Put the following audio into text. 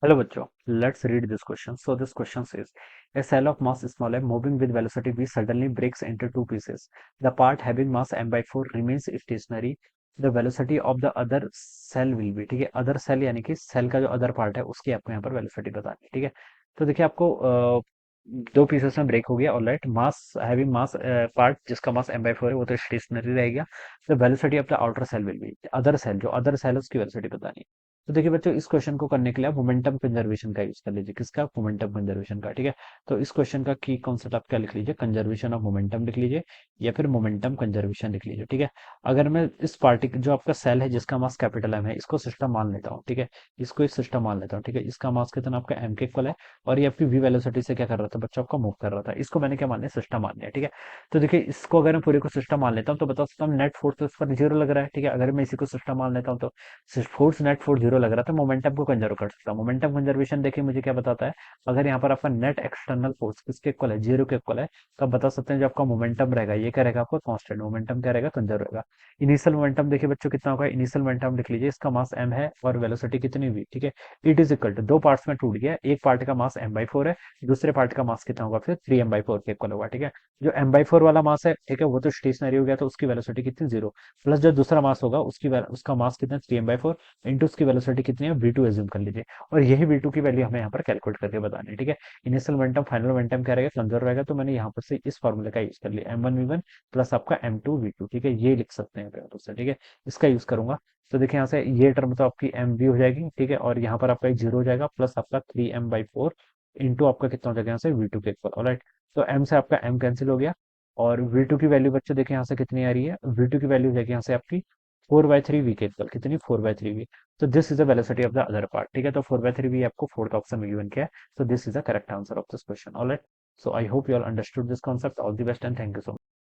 Hello बच्चों, let's read this question. So this question says, a cell of mass small m moving with velocity v suddenly breaks into two pieces. The part having mass m by 4 remains stationary. The velocity of the other cell will be, ठीक है, other cell यानी कि cell का जो other part है उसकी आपको यहाँ पर वेलोसिटी बतानी है, ठीक है। तो देखिए आपको दो पीसेस में ब्रेक हो गया, ऑलराइट। मास हैविंग मास पार्ट जिसका मास m by 4 है वो तो स्टेशनरी रहेगा। The velocity of the outer cell will be, other cell जो अदर सेल है उसकी वेलोसिटी बतानी है। तो देखिए बच्चों, इस क्वेश्चन को करने के लिए आप मोमेंटम कंजर्वेशन का यूज कर लीजिए। किसका? मोमेंटम कंजर्वेशन का, ठीक है। तो इस क्वेश्चन का की कॉन्सेप्ट आप क्या लिख लीजिए? कंजर्वेशन ऑफ मोमेंटम लिख लीजिए, या फिर मोमेंटम कंजर्वेशन लिख लीजिए, ठीक है। अगर मैं इस पार्टिकल जो आपका सेल है जिसका मास कैपिटल एम है, इसको सिस्टम मान लेता हूँ, ठीक है। इसको इस सिस्टम मान लेता हूँ, ठीक है। इसका मास कितना आपका एम के इक्वल है, और ये आपकी वी वेलोसिटी से क्या कर रहा था बच्चों? आपका मूव कर रहा था। इसको मैंने क्या मान लिया? सिस्टम मान लिया, ठीक है। तो देखिए इसको अगर मैं पूरे को सिस्टम मान लेता हूँ तो बता सकता हूँ नेट फोर्स तो इस पर जीरो लग रहा है, ठीक है। अगर मैं इसी को सिस्टम मान लेता हूँ तो फोर्स नेट फोर्स जीरो लग रहा था, मोमेंटम को कंजर्व कर सकता हूँ। मोमेंटम कंजर्वेशन देखिए मुझे क्या बताता है, अगर यहाँ पर आपका नेट एक्सटर्नल फोर्स किसके इक्वल है? जीरो के इक्वल है, तो आप बता सकते हैं जो आपका मोमेंटम रहेगा ये क्या रहेगा? आपका कांस्टेंट मोमेंटम क्या रहेगा? कंजर्व रहेगा। इनिशियल मोमेंटम देखिए बच्चों कितना होगा? इनिशियल मोमेंटम लिख लीजिए, इसका मास m है और वेलोसिटी कितनी हुई, ठीक है। इट इज इक्वल टू, दो पार्ट्स में टूट गया, एक पार्ट का मास m/4 है, दूसरे पार्ट का मास कितना होगा? फिर 3m/4 के इक्वल होगा, ठीक है। जो m/4 वाला मास है, ठीक है, वो तो स्टेशनरी हो गया, तो उसकी वेलोसिटी कितनी? जीरो। प्लस जो दूसरा मास होगा उसका मास कितना? 3m/4 इंटू उसकी वेलोसिटी कितनी है? v2 एज्यूम कर लीजिए, और यही v2 की वैल्यू हमें यहाँ पर कैलकुलेट करके बतानी है, ठीक है। इनिशियल मोमेंटम फाइनल मोमेंटम क्या रहेगा? कंजर्व रहेगा, तो मैंने यहाँ पर से इस फॉर्मूले का यूज कर लिया, m1v1 प्लस आपका m2v2, ठीक है। ये लिख सकते हैं फिर उससे, ठीक है, इसका यूज करूंगा। तो देखिए यहाँ से ये टर्म तो आपकी एम वी हो जाएगी, ठीक है, और यहाँ पर आपका एक जीरो हो जाएगा, प्लस आपका 3m/4 इंटू आपका कितना हो जाएगा यहाँ से? v2 के इक्वल, ऑलराइट। तो m से आपका m कैंसिल हो गया, और v2 की वैल्यू बच्चों देखिए यहाँ से कितनी आ रही है? v2 की वैल्यू देखिए यहाँ से आपकी 4/3v के इक्वल, कितनी? 4/3v। तो this is the velocity of the other part, ठीक है। तो 4/3v आपको फोर्थ ऑप्शन में गिवन किया है, so this is the correct answer of this question, all right। So I hope you all understood this concept. All the best and thank you so much.